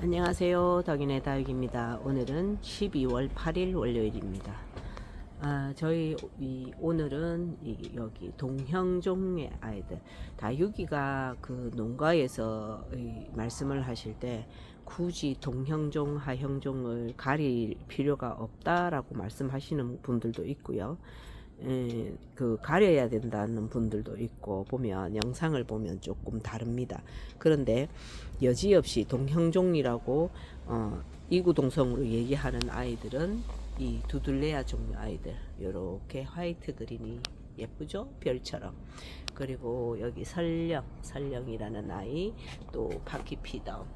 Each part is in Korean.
안녕하세요. 덕인의 다육입니다. 오늘은 12월 8일 월요일입니다. 오늘은 여기 동형종의 아이들, 다육이가 그 농가에서 말씀을 하실 때 굳이 동형종, 하형종을 가릴 필요가 없다라고 말씀하시는 분들도 있고요. 그 가려야 된다는 분들도 있고, 보면 영상을 보면 조금 다릅니다. 그런데 여지없이 동형종이라고 이구동성으로 얘기하는 아이들은 이 두들레아 종류 아이들, 요렇게 화이트 그린이 예쁘죠? 별처럼. 그리고 여기 설령이라는 아이, 또 파키피덤,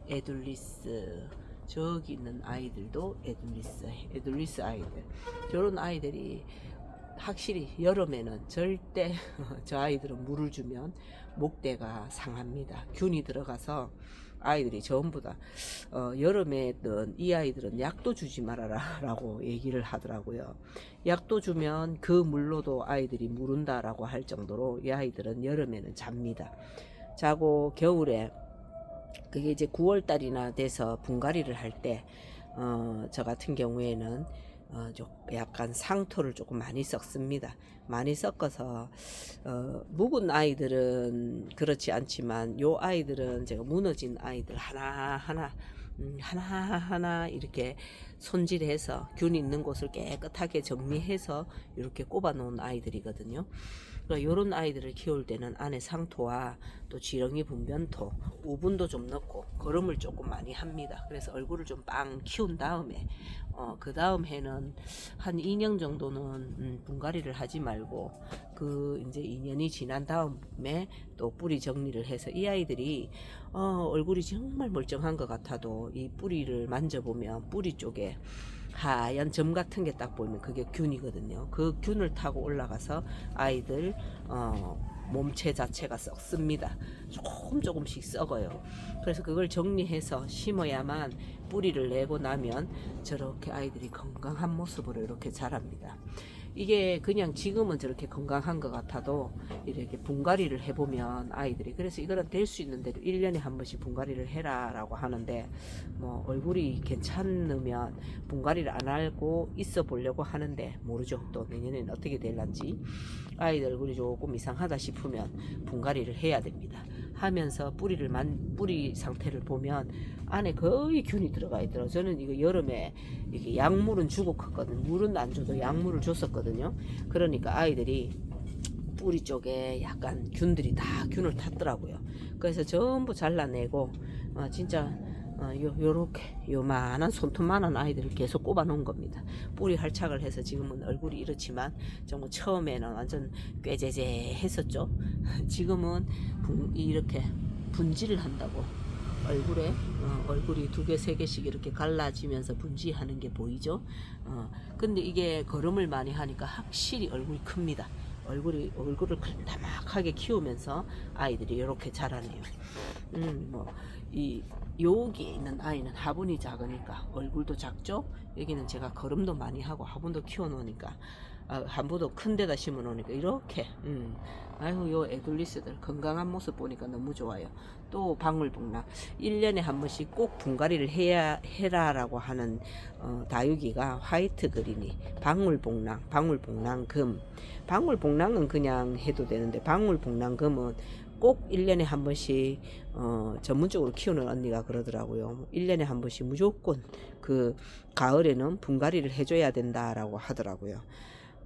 에둘리스, 저기 있는 아이들도 에둘리스 아이들. 저런 아이들이 확실히 여름에는 절대 저 아이들은 물을 주면 목대가 상합니다. 균이 들어가서 아이들이 전부 다 여름에는 이 아이들은 약도 주지 말아라 라고 얘기를 하더라고요. 약도 주면 그 물로도 아이들이 무른다 라고 할 정도로 이 아이들은 여름에는 잡니다. 자고 겨울에, 그게 이제 9월달이나 돼서 분갈이를 할 때 저 같은 경우에는 약간 상토를 조금 많이 섞습니다. 많이 섞어서 묵은 아이들은 그렇지 않지만 요 아이들은 제가 무너진 아이들 하나하나 이렇게 손질해서 균 있는 곳을 깨끗하게 정리해서 이렇게 꼽아 놓은 아이들이거든요. 이런 아이들을 키울 때는 안에 상토와 또 지렁이 분변토, 우분도 좀 넣고 거름을 조금 많이 합니다. 그래서 얼굴을 좀 빵 키운 다음에 그 다음 해는 한 2년 정도는 분갈이를 하지 말고 그 이제 2년이 지난 다음에 또 뿌리 정리를 해서, 이 아이들이 얼굴이 정말 멀쩡한 것 같아도 이 뿌리를 만져보면 뿌리 쪽에 하얀 점 같은 게 딱 보이면 그게 균이거든요. 그 균을 타고 올라가서 아이들 몸체 자체가 썩습니다. 조금씩 썩어요. 그래서 그걸 정리해서 심어야만 뿌리를 내고 나면 저렇게 아이들이 건강한 모습으로 이렇게 자랍니다. 이게 그냥 지금은 저렇게 건강한 것 같아도 이렇게 분갈이를 해보면 아이들이, 그래서 이거는 될 수 있는 대로 1년에 한 번씩 분갈이를 해라 라고 하는데, 뭐 얼굴이 괜찮으면 분갈이를 안 하고 있어 보려고 하는데 모르죠. 또 내년에는 어떻게 될런지. 아이들 얼굴이 조금 이상하다 싶으면 분갈이를 해야 됩니다. 하면서 뿌리 상태를 보면 안에 거의 균이 들어가 있더라고요. 저는 이거 여름에 이렇게 약물은 주고 컸거든요. 물은 안 줘도 약물을 줬었거든요. 그러니까 아이들이 뿌리 쪽에 약간 균을 탔더라고요. 그래서 전부 잘라내고 진짜 요렇게 요만한 손톱만한 아이들을 계속 꼽아 놓은 겁니다. 뿌리 활착을 해서 지금은 얼굴이 이렇지만 정말 처음에는 완전 꾀재재 했었죠. 지금은 이렇게 분질을 한다고 얼굴이 2개, 3개씩 이렇게 갈라지면서 분지하는 게 보이죠. 근데 이게 거름을 많이 하니까 확실히 얼굴이 큽니다. 얼굴을 다막하게 키우면서 아이들이 이렇게 자라네요. 여기 있는 아이는 화분이 작으니까 얼굴도 작죠. 여기는 제가 거름도 많이 하고 화분도 키워 놓으니까 화분도 큰 데다 심어 놓으니까 이렇게 아유, 요 에둘리스들 건강한 모습 보니까 너무 좋아요. 또 방울복랑 1년에 한 번씩 꼭 분갈이를 해라라고 하는 다육이가 화이트 그린이, 방울복랑금. 방울복랑은 그냥 해도 되는데 방울복랑금은 꼭 1년에 한 번씩 전문적으로 키우는 언니가 그러더라고요. 1년에 한 번씩 무조건 그 가을에는 분갈이를 해줘야 된다라고 하더라고요.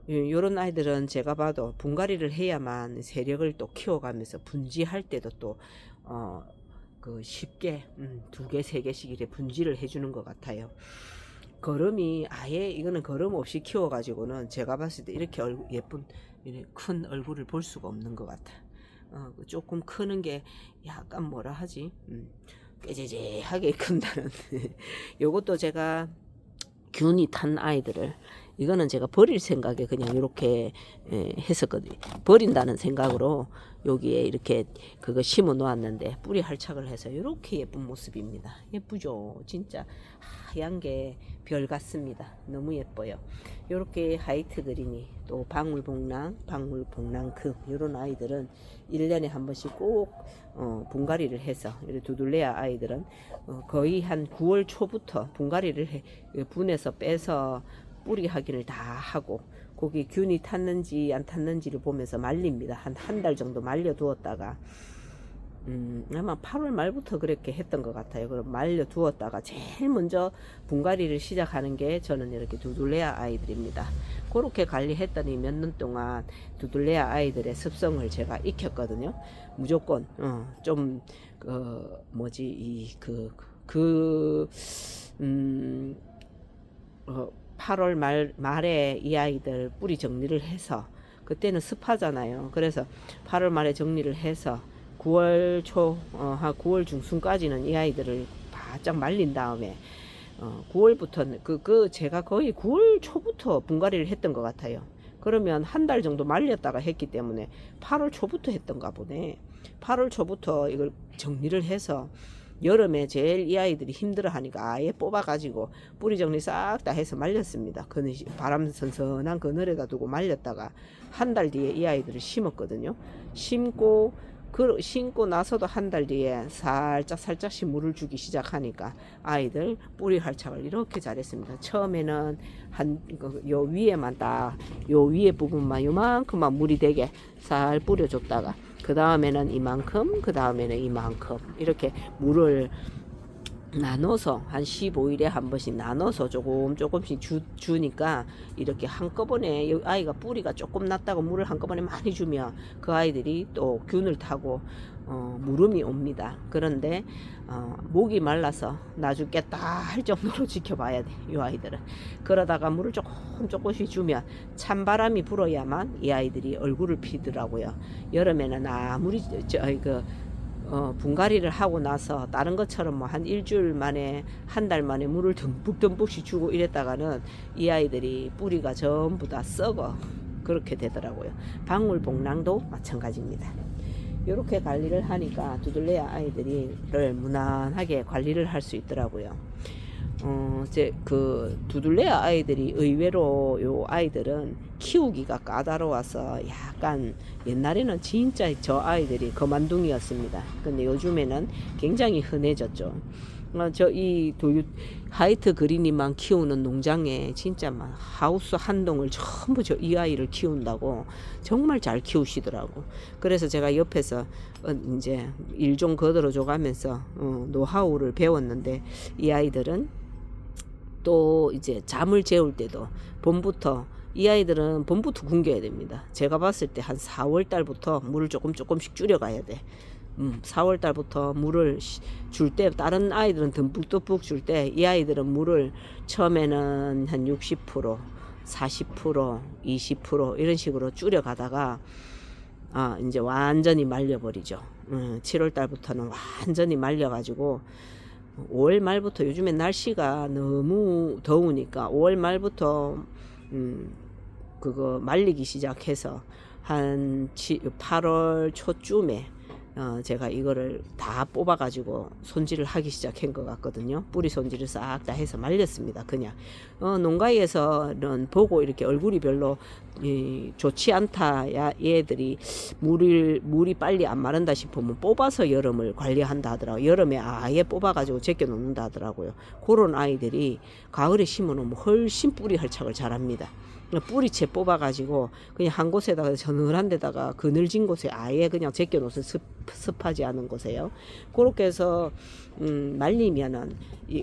요런 아이들은 제가 봐도 분갈이를 해야만 세력을 또 키워가면서 분지할 때도 또 그 쉽게 2개, 3개씩 이렇게 분지를 해주는 것 같아요. 거름이 아예, 이거는 거름 없이 키워가지고는 제가 봤을 때 이렇게 예쁜 큰 얼굴을 볼 수가 없는 것 같아. 조금 크는 게 약간 뭐라 하지? 꾀재재하게 큰다는. 요것도 제가 균이 탄 아이들을 이거는 제가 버릴 생각에 그냥 이렇게 했었거든요. 버린다는 생각으로 여기에 이렇게 그거 심어 놓았는데 뿌리 활착을 해서 이렇게 예쁜 모습입니다. 예쁘죠? 진짜 하얀 게 별 같습니다. 너무 예뻐요. 이렇게 하이트 그린이 또 방울복랑급 이런 아이들은 1년에 한 번씩 꼭 분갈이를 해서 이렇게 두들레아 아이들은 거의 한 9월 초부터 분갈이를 분해서 빼서 뿌리 확인을 다 하고 거기 균이 탔는지 안 탔는지를 보면서 말립니다. 한 달 정도 말려 두었다가 아마 8월 말부터 그렇게 했던 것 같아요. 그럼 말려 두었다가 제일 먼저 분갈이를 시작하는 게 저는 이렇게 두들레아 아이들입니다. 그렇게 관리했더니 몇 년 동안 두들레아 아이들의 습성을 제가 익혔거든요. 무조건 좀 뭐지 8월 말에 이 아이들 뿌리 정리를 해서 그때는 습하잖아요. 그래서 8월 말에 정리를 해서 9월 한 9월 중순까지는 이 아이들을 바짝 말린 다음에 9월부터는 제가 거의 9월 초부터 분갈이를 했던 것 같아요. 그러면 한 달 정도 말렸다가 했기 때문에 8월 초부터 했던가 보네. 8월 초부터 이걸 정리를 해서 여름에 제일 이 아이들이 힘들어 하니까 아예 뽑아가지고 뿌리 정리 싹 다 해서 말렸습니다. 바람 선선한 그늘에다 두고 말렸다가 한 달 뒤에 이 아이들을 심었거든요. 심고 나서도 한 달 뒤에 살짝씩 물을 주기 시작하니까 아이들 뿌리 활착을 이렇게 잘했습니다. 처음에는 요 위에만 요 위에 부분만 요만큼만 물이 되게 살 뿌려줬다가 그 다음에는 이만큼, 그 다음에는 이만큼 이렇게 물을 나눠서 한 15일에 한 번씩 나눠서 조금씩 주니까 이렇게 한꺼번에 아이가 뿌리가 조금 났다고 물을 한꺼번에 많이 주면 그 아이들이 또 균을 타고 물음이 옵니다. 그런데 목이 말라서 나 죽겠다 할 정도로 지켜봐야 돼. 이 아이들은 그러다가 물을 조금씩 주면 찬바람이 불어야만 이 아이들이 얼굴을 피더라고요. 여름에는 아무리 분갈이를 하고 나서 다른 것처럼 뭐 한 일주일 만에 한 달 만에 물을 듬뿍듬뿍씩 주고 이랬다가는 이 아이들이 뿌리가 전부 다 썩어 그렇게 되더라고요. 방울복랑도 마찬가지입니다. 이렇게 관리를 하니까 두들레아 아이들이를 무난하게 관리를 할 수 있더라고요. 두들레아 아이들이 의외로 요 아이들은 키우기가 까다로워서 약간 옛날에는 진짜 저 아이들이 거만둥이였습니다. 근데 요즘에는 굉장히 흔해졌죠. 하이트 그린이만 키우는 농장에 진짜 막 하우스 한 동을 전부 이 아이를 키운다고 정말 잘 키우시더라고. 그래서 제가 옆에서 이제 일 좀 거들어줘 가면서 노하우를 배웠는데 이 아이들은 또 이제 잠을 재울 때도 이 아이들은 봄부터 굶겨야 됩니다. 제가 봤을 때 한 4월 달부터 물을 조금씩 줄여가야 돼. 4월 달부터 물을 줄 때 다른 아이들은 듬뿍듬뿍 줄 때 이 아이들은 물을 처음에는 한 60%, 40%, 20% 이런 식으로 줄여가다가 이제 완전히 말려버리죠. 7월 달부터는 완전히 말려가지고 5월 말부터 요즘에 날씨가 너무 더우니까 5월 말부터 그거 말리기 시작해서 한 8월 초쯤에 제가 이거를 다 뽑아가지고 손질을 하기 시작한 것 같거든요. 뿌리 손질을 싹 다 해서 말렸습니다. 그냥 농가에서는 보고 이렇게 얼굴이 별로 좋지 않다. 얘들이 물이 빨리 안 마른다 싶으면 뽑아서 여름을 관리한다 하더라고요. 여름에 아예 뽑아가지고 제껴 놓는다 하더라고요. 그런 아이들이 가을에 심어놓으면 훨씬 뿌리 활착을 잘합니다. 뿌리채 뽑아가지고 그냥 한 곳에다가 서늘한 데다가 그늘진 곳에 아예 그냥 제껴 놓으세요. 습하지 않은 곳에요. 그렇게 해서 말리면은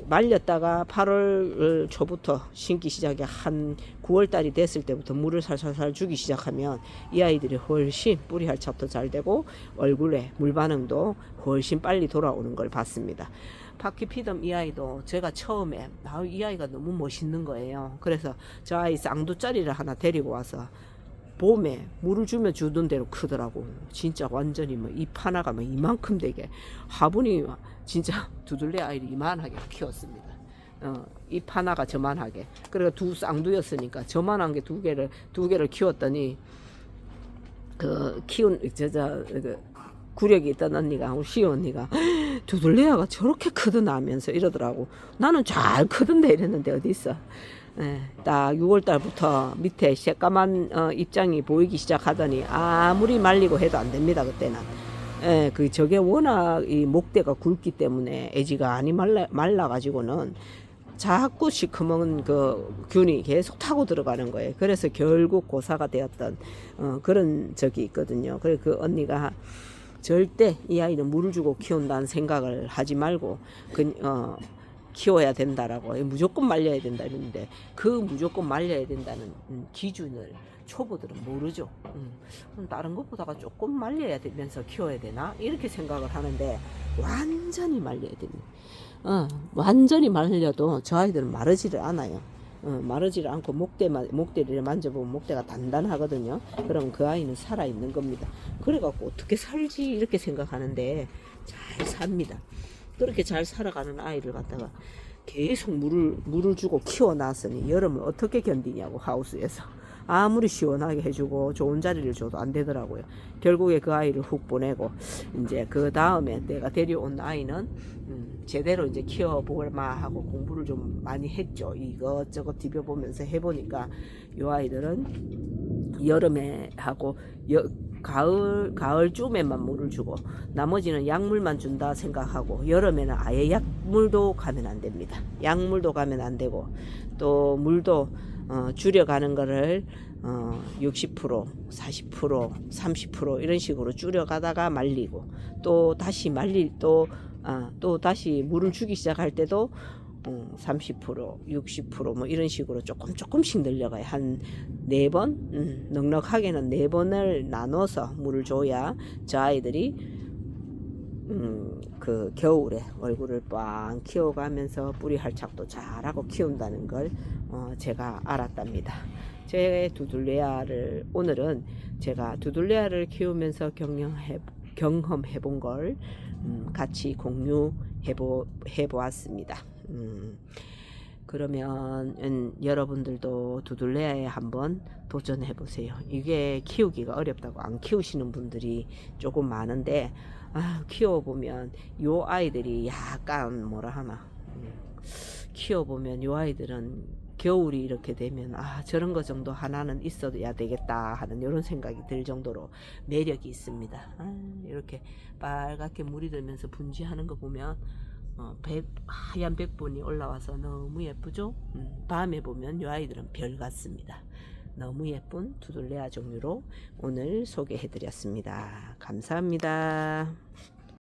말렸다가 8월 초부터 심기 시작이 한 9월 달이 됐을 때부터 물을 살살살 주기 시작하면 이 아이들이 훨씬 뿌리 활착도 잘 되고 얼굴에 물 반응도 훨씬 빨리 돌아오는 걸 봤습니다. 파키피덤 이 아이도 제가 처음에 이 아이가 너무 멋있는 거예요. 그래서 저 아이 쌍두짜리를 하나 데리고 와서 봄에 물을 주던 대로 크더라고. 진짜 완전히 잎 하나가 이만큼 되게 화분이 진짜 두들레 아이를 이만하게 키웠습니다. 잎 하나가 저만하게. 그리고 두 쌍두였으니까 저만한 게 두 개를 키웠더니 그 키운 그 구력이 있던 언니가 우리 시어 언니가 두들레아가 저렇게 크더나 하면서 이러더라고. 나는 잘 크던데 이랬는데 어디 있어. 예, 딱 6월 달부터 밑에 새까만 입장이 보이기 시작하더니 아무리 말리고 해도 안 됩니다 그때는. 예, 그 저게 워낙 이 목대가 굵기 때문에 애지가 아니 말라 가지고는 자꾸 시커먼 그 균이 계속 타고 들어가는 거예요. 그래서 결국 고사가 되었던 그런 적이 있거든요. 그래 그 언니가 절대 이 아이는 물을 주고 키운다는 생각을 하지 말고 키워야 된다라고 무조건 말려야 된다 이러는데 그 무조건 말려야 된다는 기준을 초보들은 모르죠. 다른 것보다가 조금 말려야 되면서 키워야 되나 이렇게 생각을 하는데 완전히 말려야 됩니다. 완전히 말려도 저 아이들은 마르지를 않아요. 마르지를 않고 목대를 만져보면 목대가 단단하거든요. 그럼 그 아이는 살아있는 겁니다. 그래갖고 어떻게 살지 이렇게 생각하는데 잘 삽니다. 그렇게 잘 살아가는 아이를 갖다가 계속 물을 주고 키워놨으니 여름을 어떻게 견디냐고 하우스에서 아무리 시원하게 해주고 좋은 자리를 줘도 안 되더라고요. 결국에 그 아이를 훅 보내고 이제 그 다음에 내가 데려온 아이는 제대로 이제 키워볼마 하고 공부를 좀 많이 했죠. 이것저것 뒤벼보면서 해보니까 요 아이들은 여름에 하고 가을쯤에만 물을 주고 나머지는 약물만 준다 생각하고 여름에는 아예 약물도 가면 안 됩니다. 약물도 가면 안 되고 또 물도 줄여가는 거를 60%, 40%, 30% 이런 식으로 줄여가다가 말리고 또 다시 또 다시 물을 주기 시작할 때도 30%, 60% 이런 식으로 조금씩 늘려가요. 한 4번, 넉넉하게는 4번을 나눠서 물을 줘야 저 아이들이 그 겨울에 얼굴을 빵 키워가면서 뿌리 활착도 잘하고 키운다는 걸 제가 알았답니다. 제 두들레아를 오늘은 제가 두들레아를 키우면서 경험해 본 걸 같이 공유해 보았습니다. 그러면 여러분들도 두들레아에 한번 도전해 보세요. 이게 키우기가 어렵다고 안 키우시는 분들이 조금 많은데 키워보면 요 아이들이 약간 뭐라 하나 키워보면 요 아이들은 겨울이 이렇게 되면 저런 거 정도 하나는 있어야 되겠다 하는 이런 생각이 들 정도로 매력이 있습니다. 이렇게 빨갛게 물이 들면서 분지하는 거 보면 하얀 백분이 올라와서 너무 예쁘죠. 밤에 보면 이 아이들은 별 같습니다. 너무 예쁜 두들레아 종류로 오늘 소개해 드렸습니다. 감사합니다.